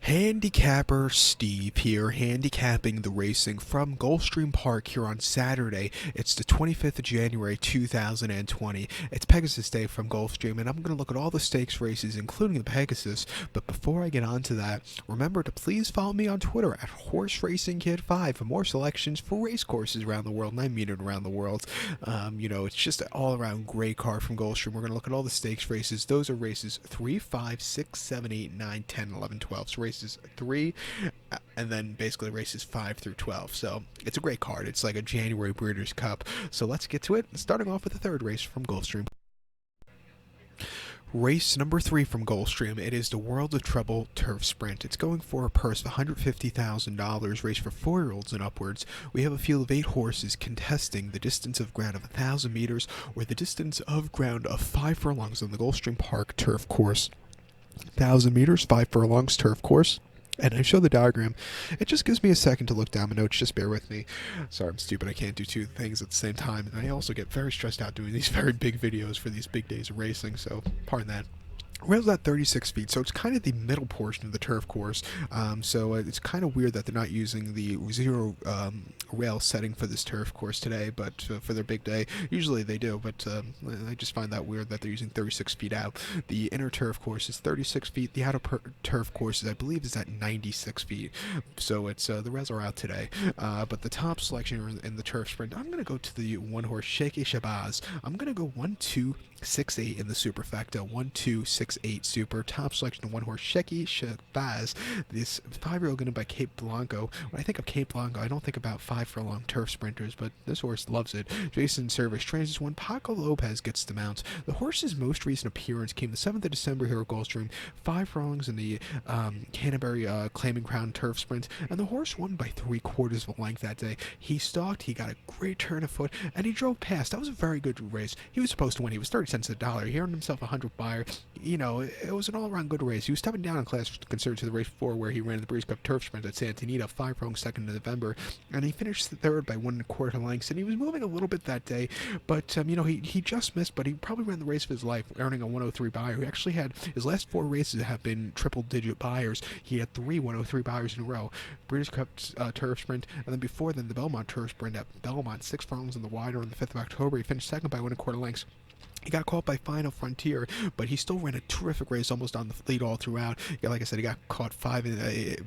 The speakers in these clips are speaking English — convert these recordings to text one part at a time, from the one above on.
Handicapper Steve here, handicapping the racing from Gulfstream Park here on Saturday. It's the 25th of January 2020. It's Pegasus Day from Gulfstream, and I'm going to look at all the stakes races, including the Pegasus. But before I get on to that, remember to please follow me on Twitter at HorseRacingKid5 for more selections for race courses around the world, and I mean it around the world. It's just an all-around great card from Gulfstream. We're going to look at all the stakes races. Those are races 3, 5, 6, 7, 8, 9, 10, 11, 12. So races 3 and then basically races 5 through 12. So it's a great card. It's like a January Breeders' Cup. So let's get to it, starting off with the third race from Gulfstream. Race number 3 from Gulfstream. It is the World of Trouble Turf Sprint. It's going for a purse of $150,000, race for 4-year-olds and upwards. We have a field of 8 horses contesting the distance of ground of 1,000 meters or the distance of ground of 5 furlongs on the Gulfstream Park turf course. 1,000 meters, 5 furlongs turf course. And I show the diagram. It just gives me a second to look down my notes. Just bear with me. Sorry, I'm stupid. I can't do two things at the same time. And I also get very stressed out doing these very big videos for these big days of racing. So, pardon that. Rails at 36 feet, so it's kind of the middle portion of the turf course. It's kind of weird that they're not using the zero rail setting for this turf course today, but for their big day, usually they do, but I just find that weird that they're using 36 feet out. The inner turf course is 36 feet, the outer turf course, I believe, is at 96 feet, so it's the rails are out today. But the top selection in the turf sprint, I'm going to go to the one horse, Sheikh Shabazz. I'm going to go 1-2-6-8 in the superfecta, 1-2-6-8 super. Top selection of one horse, Sheikh Shabazz. This 5-year-old going by Cape Blanco. When I think of Cape Blanco, I don't think about 5 furlong turf sprinters, but this horse loves it. Jason Service trains this one. Paco Lopez gets the mount. The horse's most recent appearance came the 7th of December here at Gulfstream. 5 furlongs in the Canterbury Claiming Crown turf sprint, and the horse won by 3/4 of a length that day. He stalked, he got a great turn of foot, and he drove past. That was a very good race. He was supposed to win. He was 30 cents a dollar. He earned himself a 100 buyer. It was an all-around good race. He was stepping down in class compared to the race 4 where he ran the Breeze Cup turf sprint at Santa Anita, 5 furlongs second in November, and he finished third by 1 1/4 lengths, and he was moving a little bit that day, but he just missed, but he probably ran the race of his life, earning a 103 buyer. He actually had his last 4 races have been triple-digit buyers. He had 3 103 buyers in a row. Breeders' Cup turf sprint, and then before then the Belmont turf sprint at Belmont, 6 furlongs in the wider on the 5th of October. He finished second by 1 1/4 lengths. He got caught by Final Frontier, but he still ran a terrific race, almost on the lead all throughout. Yeah, like I said, he got caught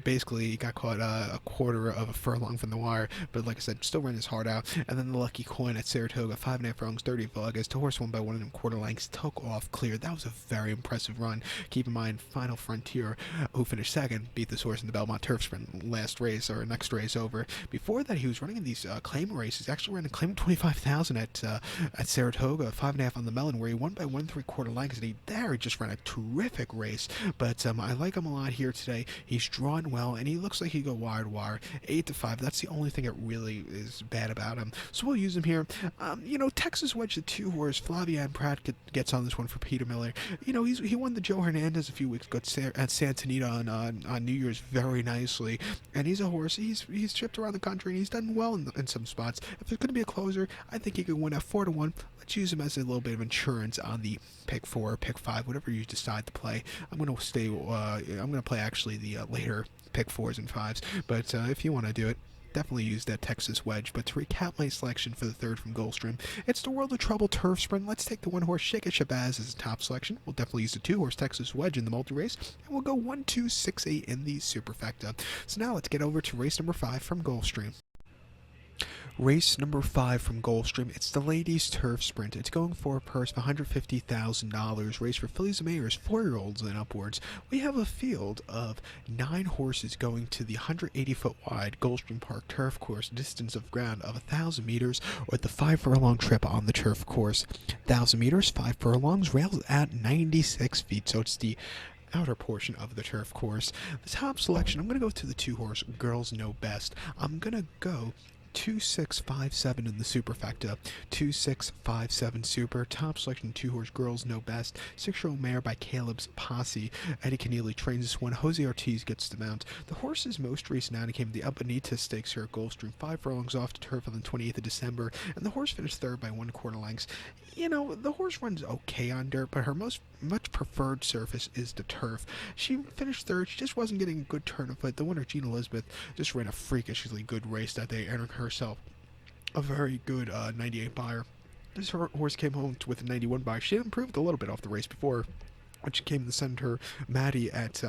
basically he got caught a 1/4 of a furlong from the wire, but like I said, still ran his heart out. And then the Lucky Coin at Saratoga, 5.5 furlongs, 30 of August. The horse won by 1 1/4 lengths, took off clear. That was a very impressive run. Keep in mind, Final Frontier, who finished second, beat this horse in the Belmont Turf Sprint next race over. Before that, he was running in these claim races. He actually ran a claim of 25,000 at Saratoga, 5.5 on the where he won by 1 3/4 lengths, and he just ran a terrific race. But I like him a lot here today. He's drawn well, and he looks like he go wire. 8-5. That's the only thing that really is bad about him. So we'll use him here. Texas Wedge, the 2 horse, Flavian Pratt gets on this one for Peter Miller. He won the Joe Hernandez a few weeks ago at Santa Anita on New Year's very nicely, and he's a horse. He's tripped around the country, and he's done well in some spots. If there's going to be a closer, I think he could win at 4-1. Let's use him as a little bit of insurance on the pick 4, pick 5, whatever you decide to play. I'm going to play actually the later pick 4s and 5s, but if you want to do it, definitely use that Texas Wedge. But to recap my selection for the third from Gulfstream, it's the World of Trouble turf sprint. Let's take the 1 horse Sheikh Shabazz as a top selection. We'll definitely use the 2 horse Texas Wedge in the multi-race, and we'll go 1-2-6-8 in the superfecta. So now let's get over to race number 5 from Gulfstream. Race number 5 from Gulfstream. It's the ladies' turf sprint. It's going for a purse of $150,000. Race for fillies and mares, 4-year-olds and upwards. We have a field of 9 horses going to the 180-foot wide Gulfstream Park turf course, distance of ground of 1,000 meters, or the 5 furlong trip on the turf course. 1,000 meters, 5 furlongs, rails at 96 feet. So it's the outer portion of the turf course. The top selection, I'm going to go to the 2 horse Girls Know Best. I'm going to go 2-6-5-7 in the superfecta. 2-6-5-7 super. Top selection 2 horse Girls Know Best. 6-year-old mare by Caleb's Posse. Eddie Keneally trains this one. Jose Ortiz gets the mount. The horse's most recent outing came the Bonita Stakes here at Gulfstream. 5 furlongs off to turf on the 28th of December, and the horse finished third by 1 1/4 lengths. The horse runs okay on dirt, but her much preferred surface is the turf. She finished third. She just wasn't getting a good turn of foot. The winner, Jean Elizabeth, just ran a freakishly good race that day, earning herself a very good 98 buyer. This horse came home with a 91 buyer. She had improved a little bit off the race before, when she came to send her Maddie at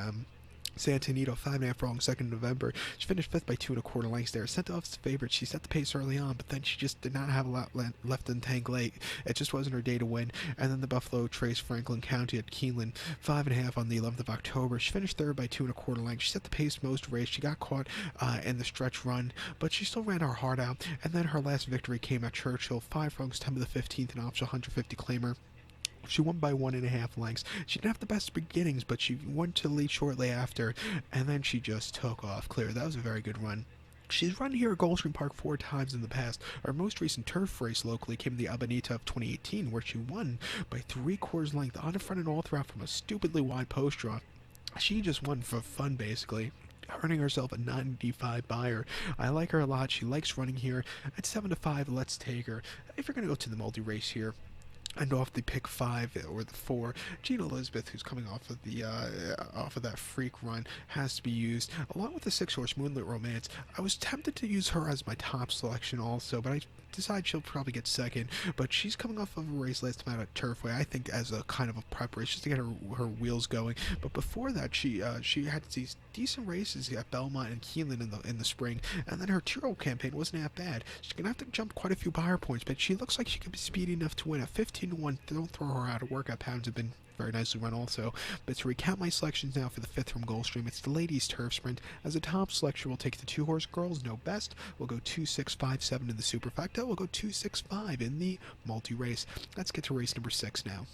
Santa Anita, 5.5 furlongs, 2nd November. She finished 5th by 2 1/4 lengths there. Sent off as favorite. She set the pace early on, but then she just did not have a lot left in the tank late. It just wasn't her day to win. And then the Buffalo Trace Franklin County at Keeneland, 5.5 on the 11th of October. She finished 3rd by 2 1/4 lengths. She set the pace most race. She got caught in the stretch run, but she still ran her heart out. And then her last victory came at Churchill, 5 furlongs, 10 to the 15th, an optional 150 claimer. She won by 1.5 lengths. She didn't have the best beginnings, but she went to the lead shortly after, and then she just took off clear. That was a very good run. She's run here at Gulfstream Park 4 times in the past. Our most recent turf race locally came in the Abenita of 2018, where she won by 3/4 length on the front and all throughout from a stupidly wide post draw. She just won for fun, basically, earning herself a 95 buyer. I like her a lot. She likes running here. At 7-5, let's take her. If you're going to go to the multi-race here, and off the pick 5 or the 4, Jean Elizabeth, who's coming off of that freak run, has to be used along with the 6-horse Moonlit Romance. I was tempted to use her as my top selection also, but I decide she'll probably get second. But she's coming off of a race last time out at Turfway, I think, as a kind of a prep race just to get her wheels going. But before that, she had these decent races at Belmont and Keeneland in the spring, and then her Tyrrell campaign wasn't that bad. She's gonna have to jump quite a few buyer points, but she looks like she could be speedy enough to win. At 15-1, don't throw her out of workout pounds have been very nicely run also. But to recap my selections now for the 5th from Gulfstream, it's the ladies turf sprint. As a top selection, we'll take the 2-horse girls, no best. We'll go 2, 6, 5, 7 in the superfecta. We'll go 2, 6, 5 in the multi-race. Let's get to race number 6 now.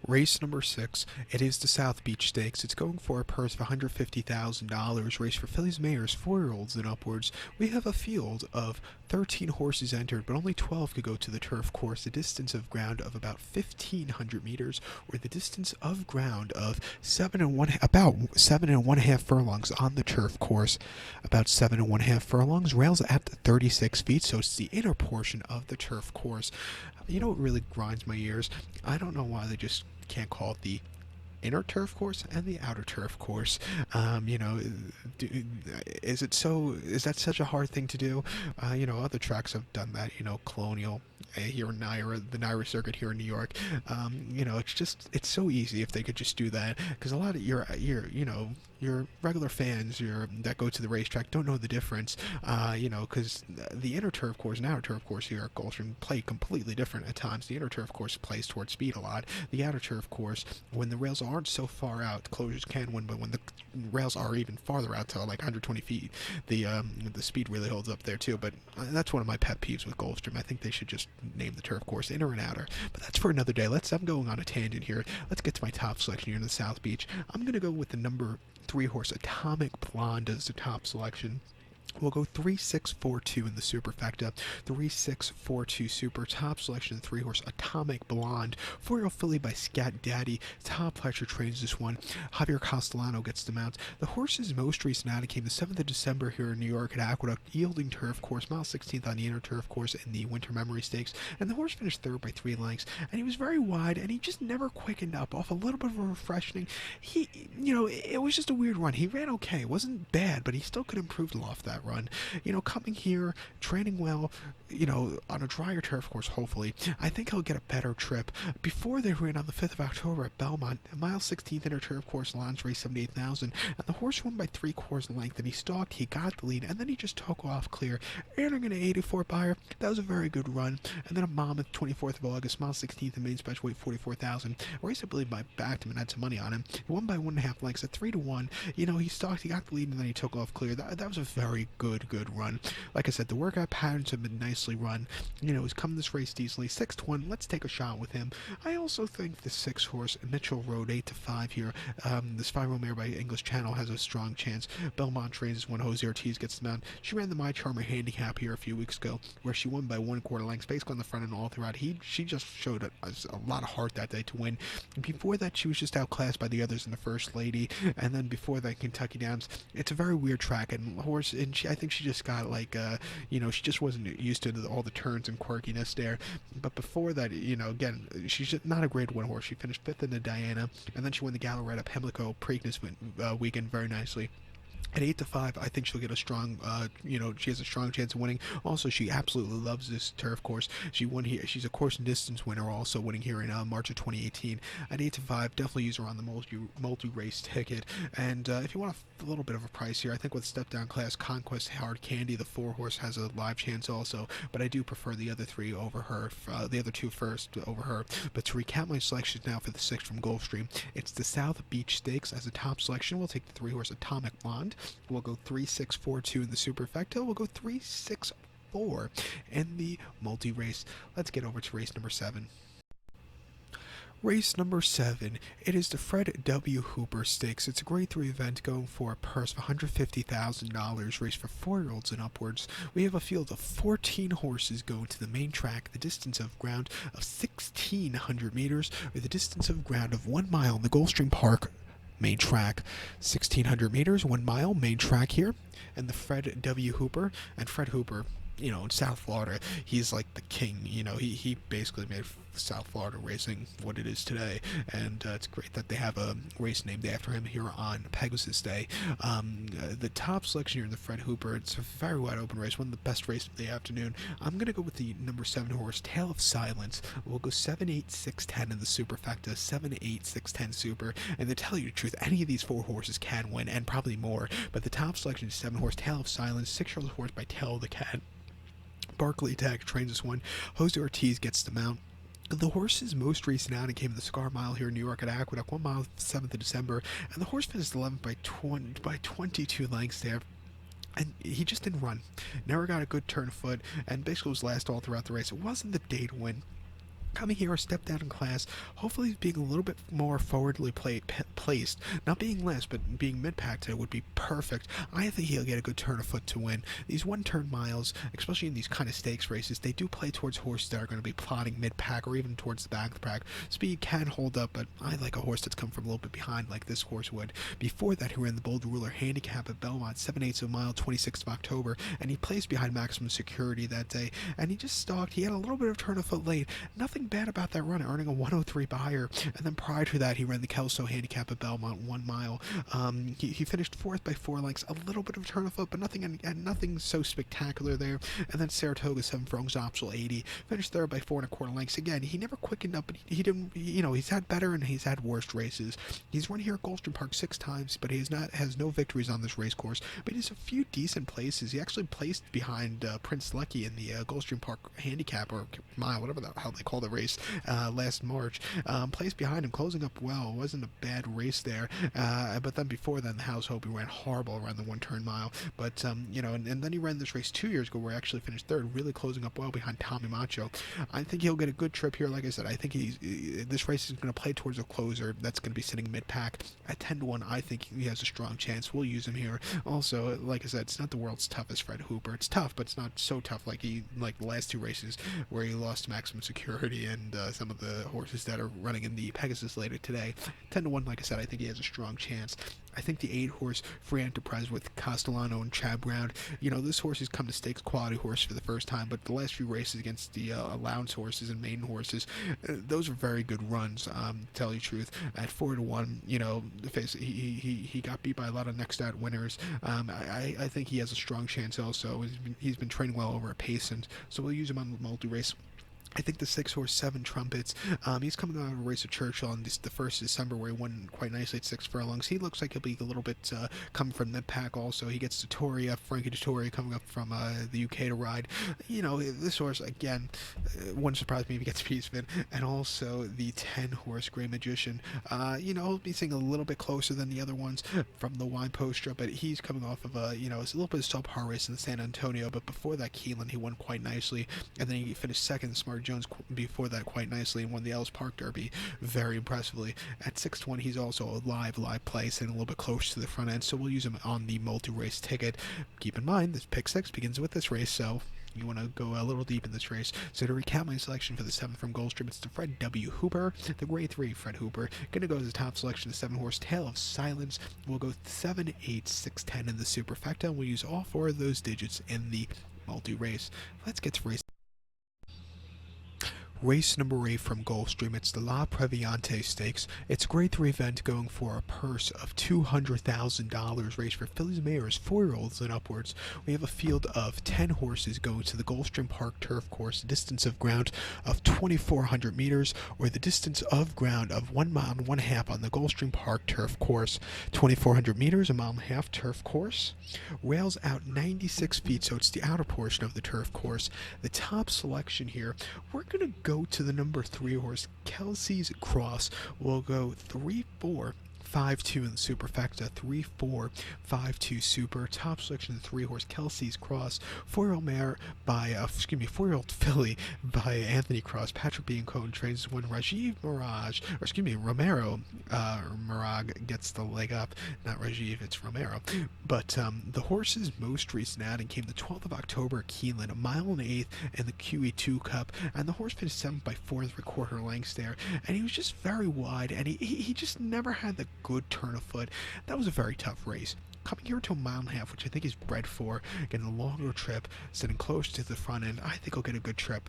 Race number 6, it is the South Beach Stakes. It's going for a purse of $150,000. Race for fillies, mares, 4-year-olds and upwards. We have a field of 13 horses entered, but only 12 could go to the turf course. The distance of ground of about 1,500 meters, or the distance of ground of about 7.5 furlongs on the turf course. About 7.5 furlongs. Rails at 36 feet, so it's the inner portion of the turf course. You know what really grinds my ears? I don't know why they just can't call it the inner turf course and the outer turf course. Is that such a hard thing to do? Other tracks have done that. Colonial here in the Naira circuit here in New York. It's so easy if they could just do that, because a lot of your regular fans that go to the racetrack don't know the difference. Because the inner turf course and outer turf course here at Gulfstream play completely different at times. The inner turf course plays towards speed a lot. The outer turf course, when the rails aren't so far out, closures can win, but when the rails are even farther out to like 120 feet, the speed really holds up there too. But that's one of my pet peeves with Gulfstream. I think they should just name the turf course inner and outer. But that's for another day. I'm going on a tangent here. Let's get to my top selection here in the South Beach. I'm going to go with the number 3-horse Atomic Blonde as the top selection. We'll go 3-6-4-2 in the superfecta. 3-6-4-2 super. Top selection, 3-horse Atomic Blonde. 4-year-old filly by Scat Daddy. Top Fletcher trains this one. Javier Castellano gets the mount. The horse's most recent outing came the 7th of December here in New York at Aqueduct, yielding turf course, mile 16th on the inner turf course in the Winter Memory Stakes. And the horse finished 3rd by 3 lengths. And he was very wide, and he just never quickened up off a little bit of a refreshing. It was just a weird run. He ran okay. It wasn't bad, but he still could improve off that run. Coming here, training well, on a drier turf course, hopefully, I think he'll get a better trip. Before they ran on the 5th of October at Belmont, a mile 16th inner turf course, launch race 78,000, and the horse won by 3/4 length, and he stalked, he got the lead, and then he just took off clear, earning an 84 buyer. That was a very good run. And then a Monmouth, 24th of August, mile 16th in main special weight, 44,000, a race I believe I backed him and had some money on him. He won by 1.5 lengths at 3-1. He stalked, he got the lead, and then he took off clear. That was a very good run. Like I said, the workout patterns have been nicely run. He's come this race decently. 6-1, let's take a shot with him. I also think the 6-horse Mitchell Road, 8-5 here. This 5-year-old mare by English Channel has a strong chance. Belmont trains when Jose Ortiz gets the mount. She ran the My Charmer handicap here a few weeks ago, where she won by 1/4 lengths, basically on the front and all throughout. She just showed a lot of heart that day to win. Before that, she was just outclassed by the others in the First Lady, and then before that, Kentucky Downs. It's a very weird track, and I think she just got like, she just wasn't used to all the turns and quirkiness there. But before that, again, she's just not a Grade 1 horse. She finished 5th in the Diana, and then she won the Gallaretta Pimlico Preakness weekend very nicely. At 8-5, I think she'll get a strong, she has a strong chance of winning. Also, she absolutely loves this turf course. She won here. She's a course and distance winner, also winning here in March of 2018. At 8-5, definitely use her on the multi-race ticket. And if you want a little bit of a price here, I think with step down class, Conquest Hard Candy, the 4-horse, has a live chance also. But I do prefer the other 3 over her, the other 2 first over her. But to recap my selections now for the 6th from Gulfstream, it's the South Beach Stakes as a top selection. We'll take the 3-horse Atomic Blonde. We'll go 3-6-4-2 in the superfecta. We'll go 3-6-4 in the multi-race. Let's get over to race number 7. Race number 7, it is the Fred W. Hooper Stakes. It's a Grade 3 event going for a purse of $150,000, race for 4-year-olds and upwards. We have a field of 14 horses going to the main track, the distance of ground of 1,600 meters, or the distance of ground of 1 mile in the Gulfstream Park main track. 1,600 meters, 1 mile, main track here. And the Fred W. Hooper, and Fred Hooper, in South Florida, he's like the king. He basically made South Florida racing what it is today, and it's great that they have a race named after him here on Pegasus Day. The top selection here in the Fred Hooper, it's a very wide open race, one of the best races of the afternoon. I'm going to go with the number 7 horse, Tale of Silence. We'll go 7-8-6-10 in the superfecta, 7-8-6-10 super, and to tell you the truth, any of these 4 horses can win, and probably more, but the top selection is 7 horse, Tale of Silence, 6-year-old horse by Tail of the Cat. Barkley Attack trains this one. Jose Ortiz gets the mount. The horse's most recent outing came in the Cigar Mile here in New York at Aqueduct, 1 mile, 7th of December, and the horse finished 11th by 22 lengths there. And he just didn't run. Never got a good turn of foot, and basically was last all throughout the race. It wasn't the day to win. Coming here a step down in class, hopefully being a little bit more forwardly placed, not being last, but being mid-pack today would be perfect. I think he'll get a good turn of foot to win. These one-turn miles, especially in these kind of stakes races, they do play towards horses that are going to be plotting mid-pack or even towards the back of the pack. Speed can hold up, but I like a horse that's come from a little bit behind like this horse would. Before that, he ran the Bold Ruler Handicap at Belmont, 7/8 of a mile, 26th of October, and he placed behind Maximum Security that day, and he just stalked. He had a little bit of turn of foot late. Nothing bad about that run, earning a 103 buyer, and then prior to that he ran the Kelso Handicap at Belmont, 1 mile. He finished 4th by 4 lengths, a little bit of turn of foot, but nothing so spectacular there. And then Saratoga 7 furlongs optional 80, finished 3rd by 4 1/4 lengths. Again, he never quickened up, but he didn't, he's had better and he's had worse races. He's run here at Gulfstream Park 6 times, but he has no victories on this race course, but he has a few decent places. He actually placed behind Prince Lucky in the Gulfstream Park Handicap or mile, whatever the hell they call the race, last March. Placed behind him, closing up well. It wasn't a bad race there. But then before then, the House Hope, he ran horrible around the 1-turn mile. But, and then he ran this race 2 years ago where he actually finished 3rd, really closing up well behind Tommy Macho. I think he'll get a good trip here. Like I said, I think this race is going to play towards a closer that's going to be sitting mid-pack. At 10-1, I think he has a strong chance. We'll use him here. Also, like I said, it's not the world's toughest Fred Hooper. It's tough, but it's not so tough like the last 2 races where he lost Maximum Security and some of the horses that are running in the Pegasus later today. 10-1, like I said, I think he has a strong chance. I think the 8-horse Free Enterprise with Castellano and Chad Brown, this horse has come to stakes quality horse for the first time, but the last few races against the allowance horses and maiden horses, those are very good runs, to tell you the truth. At 4-1, he got beat by a lot of next out winners. I think he has a strong chance also. He's been training well over at Payson, so we'll use him on the multi-race. I think the 6-horse 7 Trumpets, he's coming out of a race at Churchill on the 1st of December where he won quite nicely at 6 furlongs. He looks like he'll be a little bit coming from mid-pack also. He gets Trattoria, Frankie Dettori coming up from the UK to ride. This horse, again, wouldn't surprise me if he gets Peaceman. And also the 10-horse Grey Magician. He'll be seeing a little bit closer than the other ones from the wide posture, but he's coming off of it's a little bit of subpar race in San Antonio, but before that Keeneland, he won quite nicely, and then he finished 2nd in Smart Jones before that quite nicely and won the Ellis Park Derby very impressively. At 6-1, he's also a live play, sitting a little bit close to the front end, so we'll use him on the multi-race ticket. Keep in mind, this pick 6 begins with this race, so You want to go a little deep in this race. So to recap my selection for the 7th from Gulfstream, it's the Fred W. Hooper, the grade 3 Fred Hooper. Going to go as the top selection, the 7-horse Tale of Silence. We'll go 7, 8, 6, 10 in the superfecta, and we'll use all 4 of those digits in the multi-race. Let's get to race. Race number 8 from Gulfstream, it's the Prevoyante Stakes. It's a grade 3 event going for a purse of $200,000, race for fillies, mares, 4-year-olds and upwards. We have a field of 10 horses going to the Gulfstream Park turf course, a distance of ground of 2,400 meters, or the distance of ground of 1 mile and 1/2 on the Gulfstream Park turf course. 2,400 meters, 1.5 miles turf course. Rails out 96 feet, so it's the outer portion of the turf course. The top selection here, we're going to go to the number 3 horse, Kelsey's Cross. We'll go 3, 4, 5-2 in the superfecta, 3, 4, 5-2 super. Top selection, 3 horse Kelsey's Cross. 4-year-old mare by 4-year-old filly by Anthony Cross. Patrick Biancone trains when Romero Mirage gets the leg up. Not Rajiv, it's Romero. But the horse's most recent outing came the 12th of October at Keeneland, a mile and 1/8 in the QE2 Cup, and the horse finished 7th by 4 3/4 lengths there, and he was just very wide, and he just never had the good turn of foot. That was a very tough race. Coming here to a 1.5 miles, which I think he's bred for, getting a longer trip, sitting close to the front end, I think he'll get a good trip.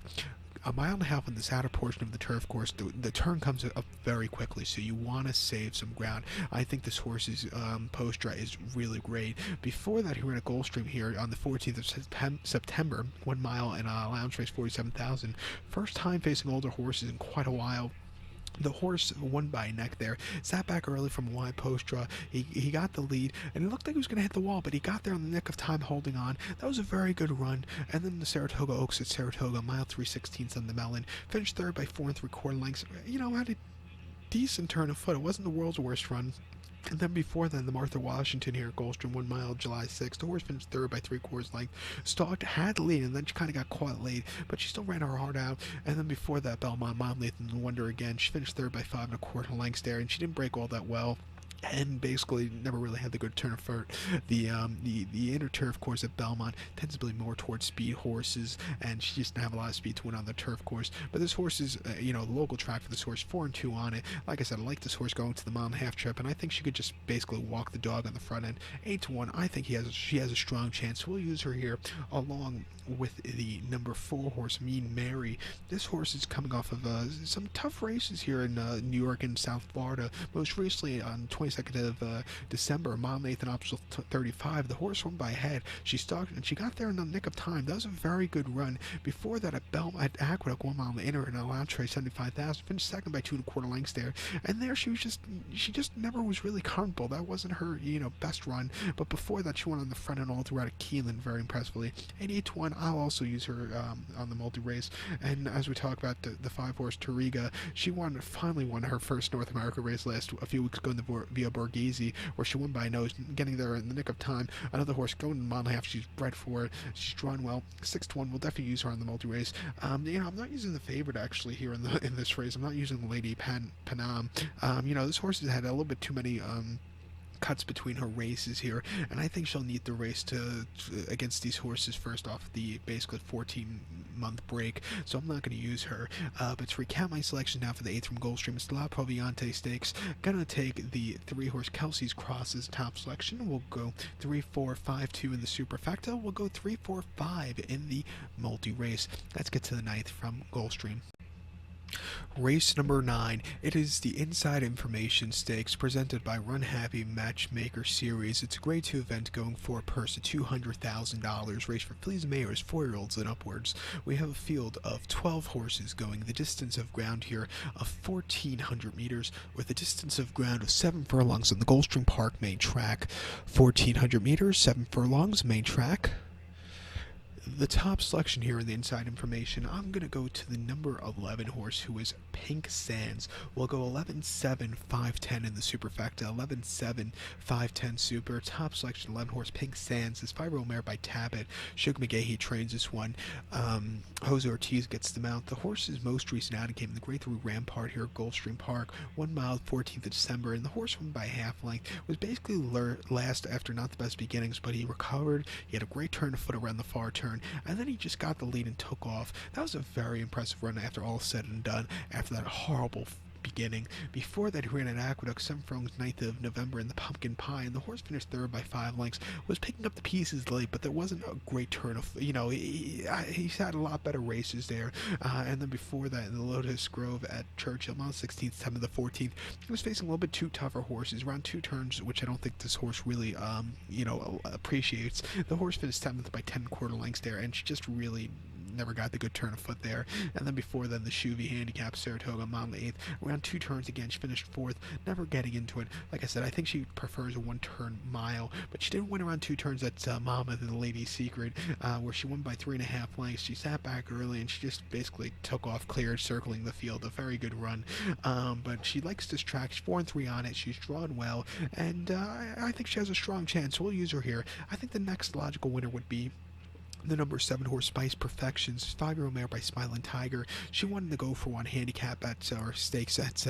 1.5 miles on this outer portion of the turf course, the turn comes up very quickly, so you want to save some ground. I think this horse's post-dry is really great. Before that, he ran a Gulfstream here on the 14th of September, 1 mile and a allowance race 47,000. First time facing older horses in quite a while. The horse won by a neck there, sat back early from a wide post draw. He got the lead, and it looked like he was going to hit the wall, but he got there in the nick of time holding on. That was a very good run. And then the Saratoga Oaks at Saratoga, mile 3/16 on the melon, finished 3rd by 4 3/4 lengths. Had a decent turn of foot. It wasn't the world's worst run. And then before then, the Martha Washington here at Gulfstream, 1 mile, July 6th. The horse finished 3rd by 3/4 length. Stalked, had the lead, and then she kind of got caught late, but she still ran her heart out. And then before that, Belmont, mile Nathan the Wonder again. She finished 3rd by 5 1/4 lengths there, and she didn't break all that well. And basically never really had the good turn of foot. The inner turf course at Belmont tends to be more towards speed horses, and she just didn't have a lot of speed to win on the turf course. But this horse is, the local track for this horse, 4-2 on it. Like I said, I like this horse going to the 1.5 mile trip, and I think she could just basically walk the dog on the front end. 8-1, I think she has a strong chance. We'll use her here along with the number 4 horse, Mean Mary. This horse is coming off of some tough races here in New York and South Florida. Most recently on 22nd of December, mile Nathan Optional 35. The horse won by a head. She stalked and she got there in the nick of time. That was a very good run. Before that, at Aqueduct, 1 mile in the inner and allowance race 75,000. Finished 2nd by 2 1/4 lengths there. And there she just never was really comfortable. That wasn't her best run. But before that, she went on the front end all throughout at Keeneland very impressively. 8-1. I'll also use her on the multi-race. And as we talk about the 5-horse Toriga, she finally won her first North America race a few weeks ago in the Via Borghese, where she won by a nose, getting there in the nick of time. Another horse going 1.5 miles, she's bred for it. She's drawn well. 6-1. We'll definitely use her on the multi-race. I'm not using the favorite actually here in this race. I'm not using the Lady Panam. This horse has had a little bit too many cuts between her races here, and I think she'll need the race against these horses first off the basically 14-month break, so I'm not going to use her. But to recap my selection now for the 8th from Gulfstream, it's the Prevoyante Stakes. Gonna take the 3 horse Kelsey's Cross as top selection. We'll go 3, 4, 5-2 in the superfecta. We'll go 3, 4, 5 in the multi-race. Let's get to the 9th from Gulfstream. Race number 9. It is the Inside Information Stakes presented by Run Happy Matchmaker Series. It's a grade 2 event going for a purse of $200,000. Race for fillies, mares, 4-year-olds and upwards. We have a field of 12 horses going the distance of ground here of 1,400 meters, with a distance of ground of 7 furlongs on the Gulfstream Park main track. 1,400 meters, 7 furlongs, main track. The top selection here in the Inside Information, I'm going to go to the number 11 horse, who is Pink Sands. We'll go 11-7, 5-10 in the superfecta, 11-7, 5-10 super. Top selection, 11 horse, Pink Sands. This 5-year-old mare by Tabit. Shug McGahee trains this one. Jose Ortiz gets the mount. The horse's most recent outing came in the grade 3 Rampart here at Gulfstream Park, 1 mile, 14th of December, and the horse won by half length. Was basically last after not the best beginnings, but he recovered. He had a great turn of foot around the far turn, turn, and then he just got the lead and took off. That was a very impressive run after all said and done, after that horrible beginning. Before that, he ran at Aqueduct 7 furlongs 9th of November in the Pumpkin Pie, and the horse finished third by 5 lengths. Was picking up the pieces late, but there wasn't a great turn of, he's had a lot better races there. And then before that, in the Lotus Grove at Churchill, mile 16th, 10th of the 14th, he was facing a little bit too tougher horses, around 2 turns, which I don't think this horse really, appreciates. The horse finished 7th by 10 quarter lengths there, and she just really never got the good turn of foot there. And then before then, the Shuvi handicap, Saratoga, mile 8th, around 2 turns again, she finished 4th, never getting into it. Like I said, I think she prefers a 1-turn mile, but she did win around 2 turns at Monmouth and the Lady's Secret, where she won by 3.5 lengths. She sat back early and she just basically took off, cleared, circling the field. A very good run, but she likes this track. She's 4-3 on it. She's drawn well, and I think she has a strong chance, so we'll use her here. I think the next logical winner would be the number 7 horse Spice Perfections, 5-year-old mare by Smiling Tiger. She won the Go for One handicap at our stakes at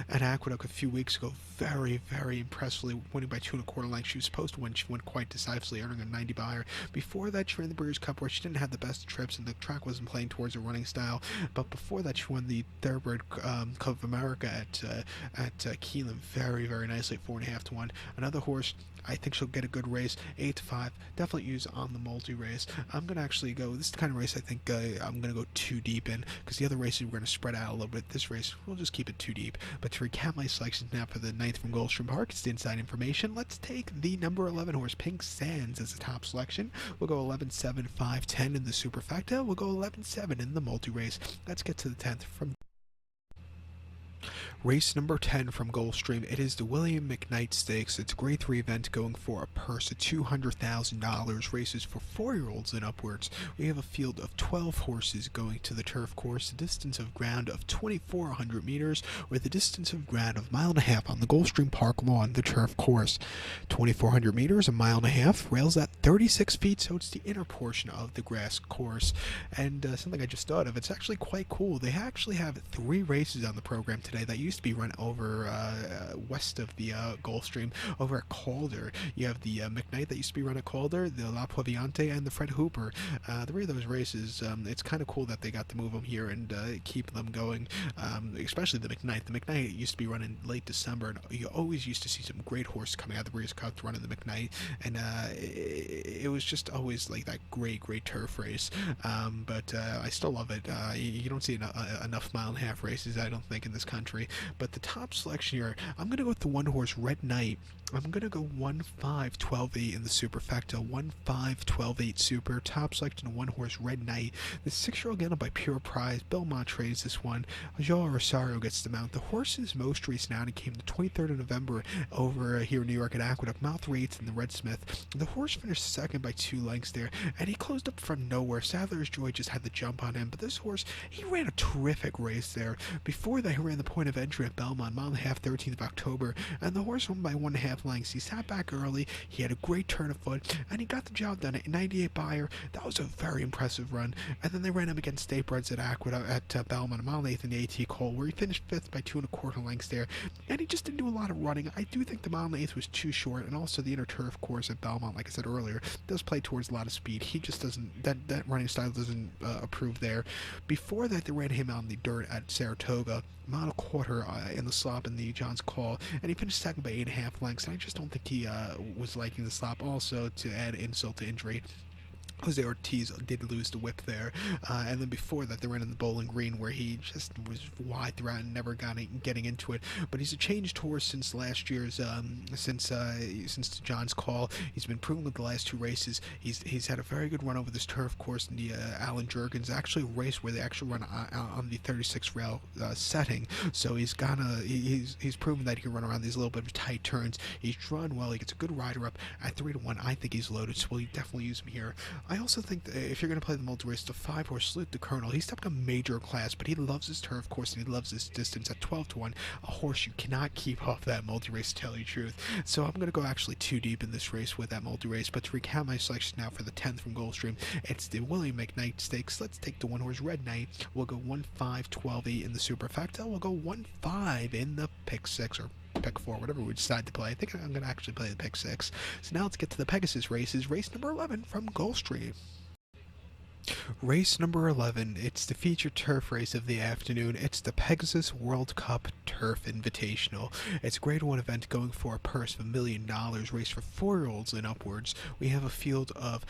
Aqueduct a few weeks ago. Very, very impressively, winning by 2.25 lengths. She was supposed to win. She went quite decisively, earning a 90 buyer. Before that, she ran the Breeders' Cup, where she didn't have the best trips and the track wasn't playing towards her running style. But before that, she won the Thoroughbred Cup of America at Keeneland very, very nicely at 4.5 to 1. Another horse, I think she'll get a good race, 8 to 5. Definitely use on the multi-race. I'm going to actually go, this is the kind of race I think I'm going to go too deep in, because the other races we're going to spread out a little bit. This race, we'll just keep it too deep. But to recap my selections now for the 9th from Gulfstream Park, it's the inside information. Let's take the number 11 horse, Pink Sands, as the top selection. We'll go 11, 7, 5, 10 in the superfecta. We'll go 11, 7 in the multi-race. Let's get to the 10th from race number 10 from Gulfstream. It is the WL McKnight Stakes. It's a grade 3 event going for a purse of $200,000. Races for 4-year-olds and upwards. We have a field of 12 horses going to the turf course, a distance of ground of 2,400 meters, with a distance of ground of 1.5 miles on the Gulfstream Park lawn, the turf course. 2,400 meters, 1.5 miles, rails at 36 feet, so it's the inner portion of the grass course. And something I just thought of, it's actually quite cool. They actually have 3 races on the program today that used to be run over west of the Gulfstream, over at Calder. You have the McKnight that used to be run at Calder, the La Prevoyante, and the Fred Hooper. 3 of those races, it's kind of cool that they got to move them here and keep them going, especially the McKnight. The McKnight used to be run in late December, and you always used to see some great horses coming out of the Breeders' Cup to run in the McKnight, and it was just always like that great turf race. But I still love it. You don't see enough 1.5-mile races, I don't think, in this country. But the top selection here, I'm going to go with the 1 horse Red Knight. I'm going to go 1-5-12-8 in the superfecta. 1-5-12-8 super. Top selection, 1 horse Red Knight. The 6-year-old getting by Pure Prize. Belmont trades this one. Joao Rosario gets the mount. The horse's most recent outing came the 23rd of November over here in New York at Aqueduct. Mouth 3/8 in the Red Smith. The horse finished second by 2 lengths there, and he closed up from nowhere. Sadler's Joy just had the jump on him, but this horse, he ran a terrific race there. Before that, he ran the point of entry at Belmont, 1.5 miles, 13th of October, and the horse won by 1.5 lengths. He sat back early, he had a great turn of foot, and he got the job done at 98 buyer. That was a very impressive run. And then they ran him against State Breds at Aqueduct at Belmont, 1.8 miles in the AT Cole, where he finished 5th by 2.25 lengths there, and he just didn't do a lot of running. I do think the 1.8 miles was too short, and also the inner turf course at Belmont, like I said earlier, does play towards a lot of speed. He just doesn't, that running style doesn't approve there. Before that, they ran him on the dirt at Saratoga, 1.25 in the slop in the John's Call, and he finished second by 8.5 lengths, and I just don't think he was liking the slop. Also, to add insult to injury, Jose Ortiz did lose the whip there, and then before that they ran in the Bowling Green, where he just was wide throughout and never getting into it. But he's a changed horse since last year's, since John's Call. He's been proven with the last 2 races. He's had a very good run over this turf course in the Alan Jurgens, actually a race where they actually run on the 36 rail setting. So he's proven that he can run around these little bit of tight turns. He's drawn well. He gets a good rider up at 3 to 1. I think he's loaded, so we'll definitely use him here. I also think that if you're going to play the multi-race, the 5 horse Salute the Colonel, he's stepped a major class, but he loves his turf course and he loves his distance at 12 to 1. A horse you cannot keep off that multi-race, to tell you the truth. So I'm going to go actually too deep in this race with that multi-race. But to recap my selection now for the 10th from Gulfstream, it's the WL McKnight Stakes. Let's take the 1 horse Red Knight. We'll go 1-5-12-8 in the superfecta. We'll go 1-5 in the pick 6, or pick 4, whatever we decide to play. I think I'm going to actually play the pick 6. So now let's get to the Pegasus races. Race number 11 from Gulfstream. Race number 11, it's the featured turf race of the afternoon. It's the Pegasus World Cup Turf Invitational. It's a grade 1 event going for a purse of $1 million, race for 4-year-olds and upwards. We have a field of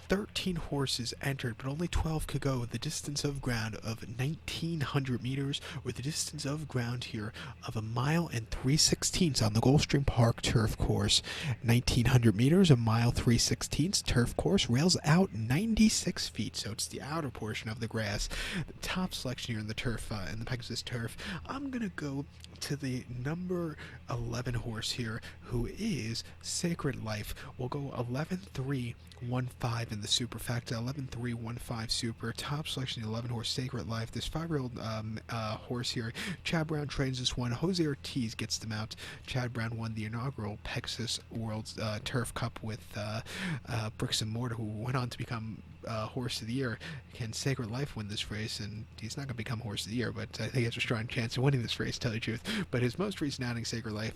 13 horses entered, but only 12 could go the distance of ground of 1,900 meters, with the distance of ground here of 1 mile and 3/16 on the Gulfstream Park turf course. 1,900 meters, 1 mile 3/16 turf course, rails out 96 feet, so it's the outer portion of the grass. The top selection here in the turf, in the Pegasus turf, I'm gonna go to the number 11 horse here, who is Sacred Life. We'll go 11-3-1-5 in the superfecta. 11-3-1-5 super. Top selection, 11 horse Sacred Life. This 5-year-old horse here. Chad Brown trains this one. Jose Ortiz gets them out. Chad Brown won the inaugural Pegasus World Turf Cup with Bricks and Mortar, who went on to become Horse of the Year. Can Sacred Life win this race? And he's not going to become Horse of the Year, but I think he has a strong chance of winning this race, to tell you the truth. But his most recent outing, Sacred Life,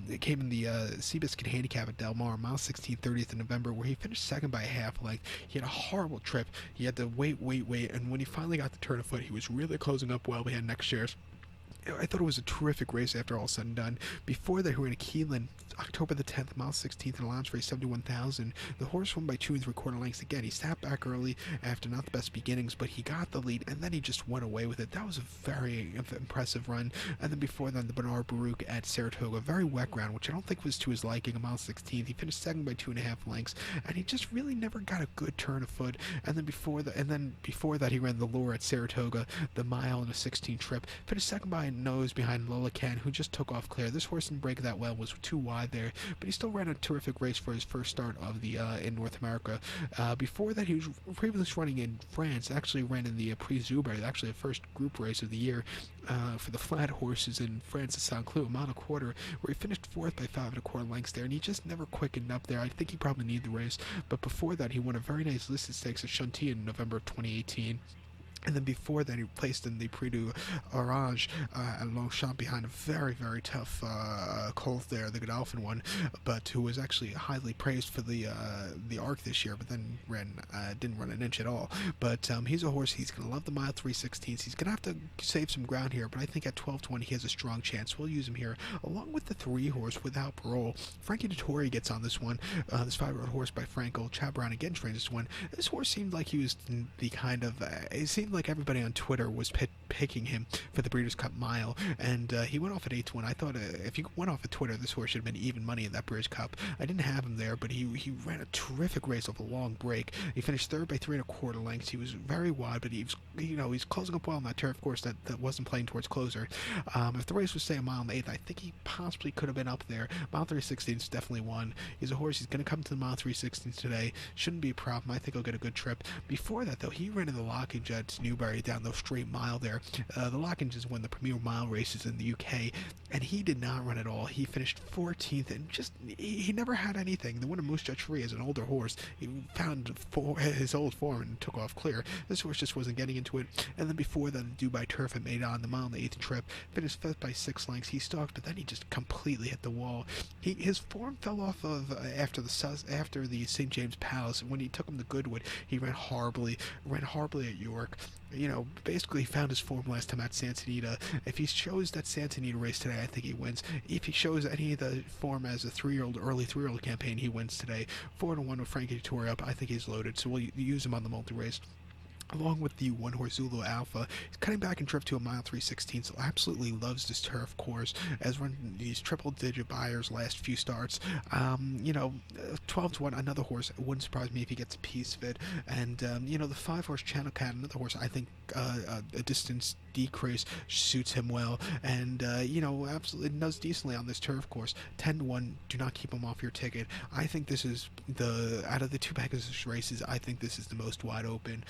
it came in the Seabiscuit Handicap at Del Mar, mile 16, 30th of November, where he finished second by a half length. He had a horrible trip. He had to wait, and when he finally got the turn of foot, he was really closing up well behind next year's. I thought it was a terrific race after all said and done. Before that, he ran a Keeneland, October the 10th, mile 16th, in a launch race, 71,000. The horse won by 2 3/4 lengths. Again, he sat back early after not the best beginnings, but he got the lead, and then he just went away with it. That was a very impressive run. And then before that, the Bernard Baruch at Saratoga, very wet ground, which I don't think was to his liking, a mile 16th. He finished second by 2.5 lengths, and he just really never got a good turn of foot. And then before that, he ran the Lure at Saratoga, the mile and a 16 trip. Finished second by a nose behind Lola Can, who just took off clear. This horse didn't break that well, was too wide there, but he still ran a terrific race for his first start of the in North America. Before that, he was previously running in France. Actually ran in the Prix Zuber, actually the first group race of the year for the flat horses in France at Saint-Cloud, a mile and a quarter, where he finished fourth by 5 1/4 lengths there, and he just never quickened up there. I think he probably needed the race, but before that, he won a very nice listed stakes at Chantilly in November of 2018. And then before that, he placed in the Prix du Orange at Longchamp behind a very, very tough colt there, the Godolphin one, but who was actually highly praised for the Arc this year, but then didn't run an inch at all. But he's a horse. He's going to love the mile 3/16. He's going to have to save some ground here, but I think at 12:20 he has a strong chance. We'll use him here, along with the 3 horse Without Parole. Frankie Dettori gets on this one. This 5-year-old horse by Frankel. Chad Brown again trains this one. This horse seemed like he was the kind of it seemed like everybody on Twitter was picking him for the Breeders' Cup Mile, and he went off at 8-1. I thought if you went off at Twitter, this horse should have been even money in that Breeders' Cup. I didn't have him there, but he ran a terrific race off a long break. He finished third by 3 1/4 lengths. He was very wide, but he was, he's closing up well on that turf course that wasn't playing towards closer. If the race was, say, a mile and 1/8, I think he possibly could have been up there. Mile 3/16 is definitely one. He's a horse. He's going to come to the mile 3/16 today. Shouldn't be a problem. I think he'll get a good trip. Before that, though, he ran in the Lockage at Newbury down the straight mile there. The Lockage is one of the premier mile races in the UK, and he did not run at all. He finished 14th, and just he never had anything. The winner, Moose Judge Free, is an older horse. He found his old form and took off clear. This horse just wasn't getting into it. And then before that, Dubai Turf had made on the mile and the 8th trip, finished 5th by 6 lengths. He stalked, but then he just completely hit the wall. His form fell off of after the St. James Palace. When he took him to Goodwood, he ran horribly at York. Basically he found his form last time at Santanita. If he shows that Santanita race today, I think he wins. If he shows any of the form as a early 3-year-old campaign, he wins today. 4-1 with Frankie Dettori up, I think he's loaded, so we'll use him on the multi-race. Along with the 1-horse Zulu Alpha. He's cutting back in trip to a mile 3/16, so absolutely loves this turf course. Has run these triple-digit buyers last few starts. 12-1, another horse. It wouldn't surprise me if he gets a piece of it. And, the 5-horse Channel Cat, another horse, I think a distance decrease suits him well. And, absolutely does decently on this turf course. 10-1, do not keep him off your ticket. I think this is out of the 2 Pegasus races, I think this is the most wide open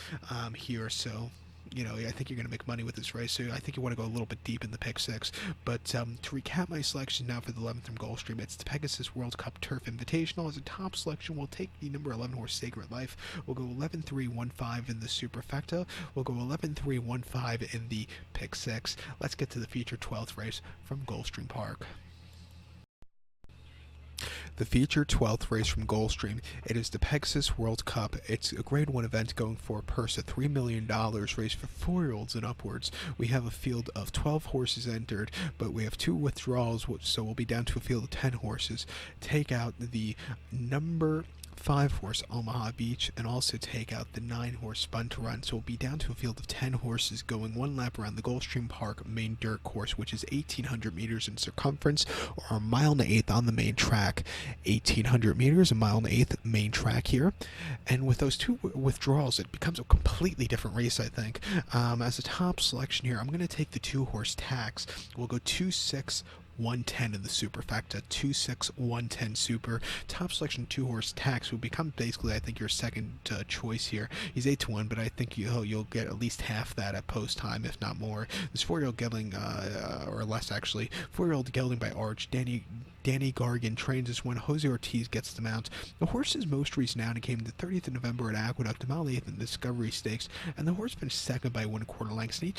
here, so I think you're going to make money with this race, so I think you want to go a little bit deep in the pick 6. But to recap my selection now for the 11th from Gulfstream, it's the Pegasus World Cup Turf Invitational. As a top selection, we'll take the number 11 horse Sacred Life. We'll go 11-3-1-5 in the superfecta. We'll go 11-3-1-5 in the pick 6. Let's get to the feature 12th race from Gulfstream Park. The featured 12th race from Gulfstream. It is the Pegasus World Cup. It's a Grade 1 event going for a purse of $3 million, race for 4-year-olds and upwards. We have a field of 12 horses entered, but we have 2 withdrawals, so we'll be down to a field of 10 horses. Take out the number 5-horse Omaha Beach, and also take out the 9-horse Spun to Run. So we'll be down to a field of 10 horses going one lap around the Gulfstream Park main dirt course, which is 1,800 meters in circumference, or a mile and an eighth on the main track. 1,800 meters, a mile and an eighth main track here. And with those 2 withdrawals, it becomes a completely different race, I think. As a top selection here, I'm going to take the 2-horse Tax. We'll go 2-6, 110 in the superfecta, 2-6, 110 super. Top selection 2-horse Tax will become basically, I think, your second choice here. He's 8-1, but I think you'll get at least half that at post time, if not more. This 4-year-old gelding, or less actually, 4-year-old gelding by Arch, Danny Gargan trains this one. Jose Ortiz gets the mount. The horse's most recent outing came the 30th of November at Aqueduct, mile 8th in the Discovery Stakes, and the horse finished second by 1/4 lengths. And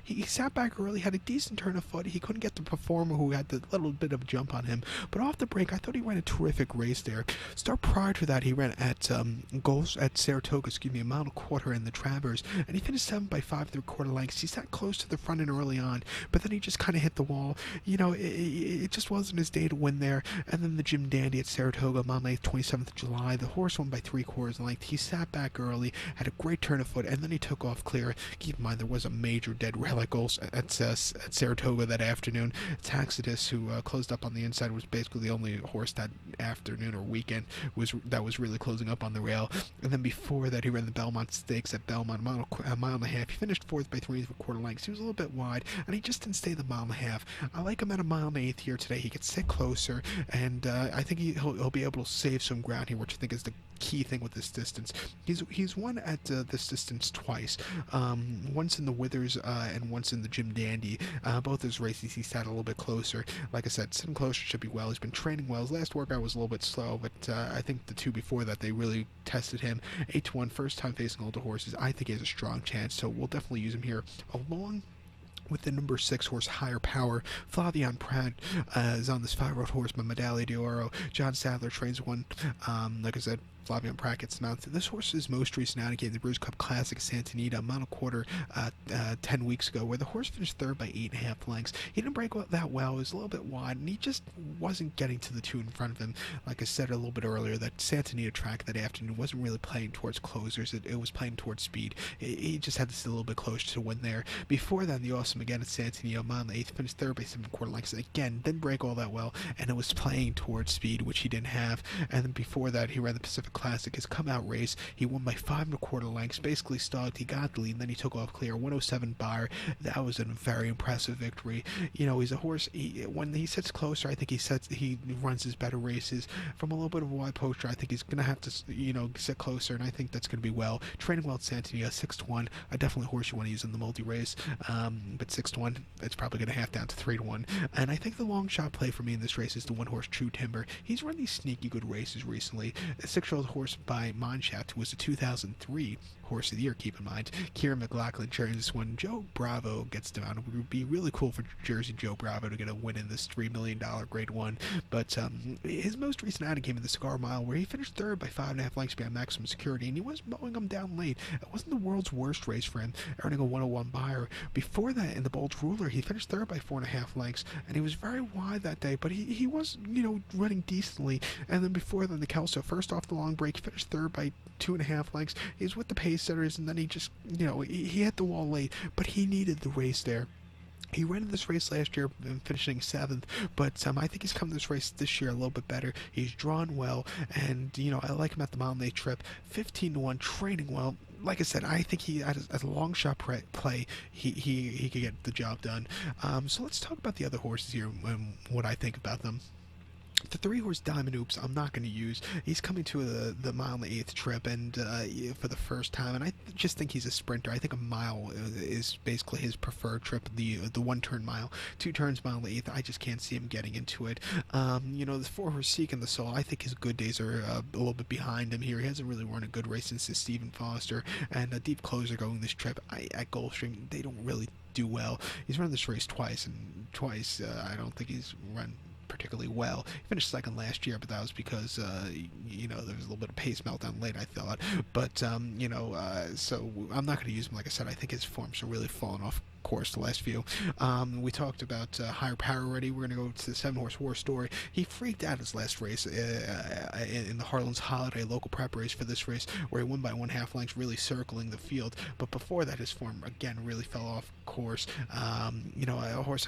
he sat back early, had a decent turn of foot. He couldn't get the performer who had the little bit of a jump on him, but off the break, I thought he ran a terrific race there. Start prior to that, he ran at Saratoga, a mile and a quarter in the Travers, and he finished 7 by 5 3/4 lengths. He sat close to the front end early on, but then he just kind of hit the wall. It just wasn't his day to win there. And then the Jim Dandy at Saratoga, mile 8th, 27th of July. The horse won by 3/4 length. He sat back early, had a great turn of foot, and then he took off clear. Keep in mind, there was a major dead rail at Saratoga that afternoon. Taxidus, who closed up on the inside, was basically the only horse that afternoon or weekend that was really closing up on the rail. And then before that, he ran the Belmont Stakes at Belmont, a mile and a half. He finished 4th by 3 3/4 lengths. He was a little bit wide, and he just didn't stay the mile and a half. I like him at a mile and an eighth here today. He could sit closer, and I think he'll be able to save some ground here, which I think is the key thing with this distance. He's won at this distance twice, once in the Withers and once in the Jim Dandy. Both those races he sat a little bit closer. Like I said, sitting closer should be well. He's been training well. His last workout was a little bit slow, but I think the 2 before that, they really tested him. 8-1, first time facing older horses. I think he has a strong chance, so we'll definitely use him here along with the number 6-horse Higher Power. Flavian Pratt is on this 5-year-old horse by Medaglia d'Oro. John Sadler trains one. Like I said, Flavian Pratt gets mounted. This horse's most recent outing came the Brews Cup Classic Santa Anita, a mile and a quarter 10 weeks ago, where the horse finished 3rd by 8.5 lengths. He didn't break that well. It was a little bit wide, and he just wasn't getting to the 2 in front of him. Like I said a little bit earlier, that Santa Anita track that afternoon wasn't really playing towards closers. It was playing towards speed. He just had to sit a little bit closer to win there. Before that, the Awesome again at Santa Anita, mile and 8th, finished 3rd by 7.25 lengths. Again, didn't break all that well, and it was playing towards speed, which he didn't have. And then before that, he ran the Pacific Classic, his come-out race. He won by 5.25 lengths, basically stalled. He got the lead, and then he took off clear. 107 Bayer. That was a very impressive victory. He's a horse. When he sits closer, I think he runs his better races. From a little bit of a wide poster, I think he's going to have to, sit closer, and I think that's going to be well. Training well at Santa Anita, 6-1. A definitely horse you want to use in the multi-race. But 6-1, it's probably going to half down to 3-1. And I think the long shot play for me in this race is the 1-horse True Timber. He's run these sneaky good races recently. A 6-year-old horse by Monshaft, who was a 2003 Horse of the Year, keep in mind. Kieran McLaughlin trains this one. Joe Bravo gets the mount. It would be really cool for Jersey Joe Bravo to get a win in this $3 million Grade 1. But his most recent outing came in the Cigar Mile, where he finished 3rd by 5.5 lengths behind Maximum Security, and he was mowing him down late. It wasn't the world's worst race for him, earning a 101 Bayer. Before that, in the Bulge Ruler, he finished 3rd by 4.5 lengths, and he was very wide that day, but he was, running decently. And then before then, the Kelso, first off the long break, finished 3rd by 2.5 lengths. He was with the pace setters, and then he just, he hit the wall late, but he needed the race there. He ran in this race last year, finishing 7th, but I think he's come to this race this year a little bit better. He's drawn well, and I like him at the mile and 8 trip. 15-1, training well. Like I said, I think he, as a long shot play, he could get the job done. So let's talk about the other horses here and what I think about them. The 3-horse Diamond Oops, I'm not going to use. He's coming to the mile and the 8th trip, and for the first time, and I just think he's a sprinter. I think a mile is basically his preferred trip, the 1-turn mile. 2 turns, mile and the 8th, I just can't see him getting into it. The 4-horse Seek and the Soul, I think his good days are a little bit behind him here. He hasn't really run a good race since Stephen Foster, and a deep closer going this trip at Gulfstream. They don't really do well. He's run this race twice, and I don't think he's run particularly well. He finished second last year, but that was because there was a little bit of pace meltdown late, I thought. But so I'm not going to use him. Like I said, I think his form's really fallen off course the last few. We talked about higher power already. We're going to go to the 7-horse War Story. He freaked out his last race in the Harlan's Holiday local prep race for this race, where he won by 1/2 lengths, really circling the field. But before that, his form again really fell off course. A horse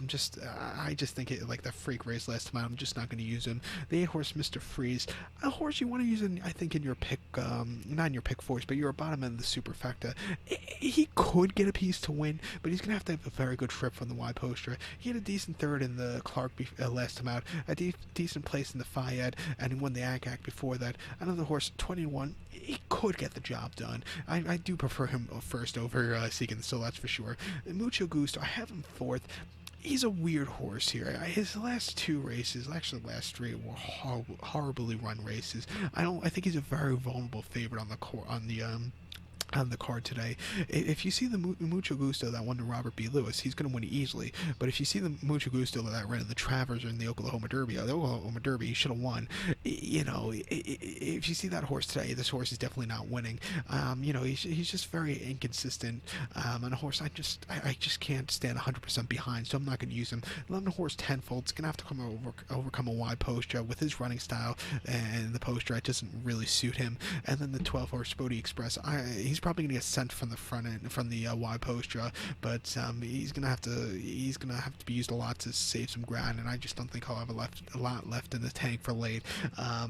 I just think like the freak race last time out, I'm just not going to use him. The 8-horse Mr. Freeze, a horse you want to use I think in your pick, not in your pick force, but your bottom end of the superfecta. He could get a piece to win, but he's going to have a very good trip from the wide poster. He had a decent third in the Clark last time out, a decent place in the Fayed, and he won the Agag before that. Another horse, 21, he could get the job done. I do prefer him first over Seeking, so that's for sure. Mucho Gusto, I have him fourth. He's a weird horse here. His last 2 races, actually the last 3, were horribly run races. I think he's a very vulnerable favorite on the card today. If you see the Mucho Gusto that won to Robert B. Lewis, he's going to win easily. But if you see the Mucho Gusto that ran in the Travers or in the Oklahoma Derby, he should have won. If you see that horse today, this horse is definitely not winning. He's just very inconsistent. And a horse I just can't stand 100% behind, so I'm not going to use him. 11 horse Tenfold's going to have to overcome a wide posture with his running style, and the posture, it doesn't really suit him. And then the 12 horse Bodie Express, he's probably going to get sent from the front end, from the wide posture, but he's going to have to be used a lot to save some ground, and I just don't think he'll have a lot left in the tank for late. A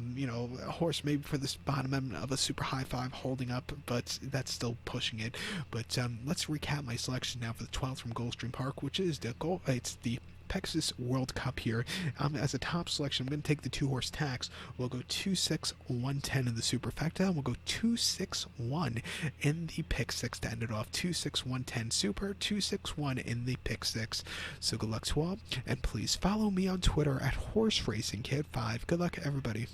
horse maybe for this bottom end of a super high 5 holding up, but that's still pushing it. But let's recap my selection now for the 12th from Gulfstream Park, which is it's the Pegasus World Cup here. As a top selection, I'm going to take the 2-horse Tax. We'll go 2-6, 110 in the superfecta, and we'll go 2-6-1 in the pick 6 to end it off. 2-6, 110 super, 2-6-1 in the pick 6. So good luck to all, and please follow me on Twitter at HorseRacingKid5. Good luck, everybody.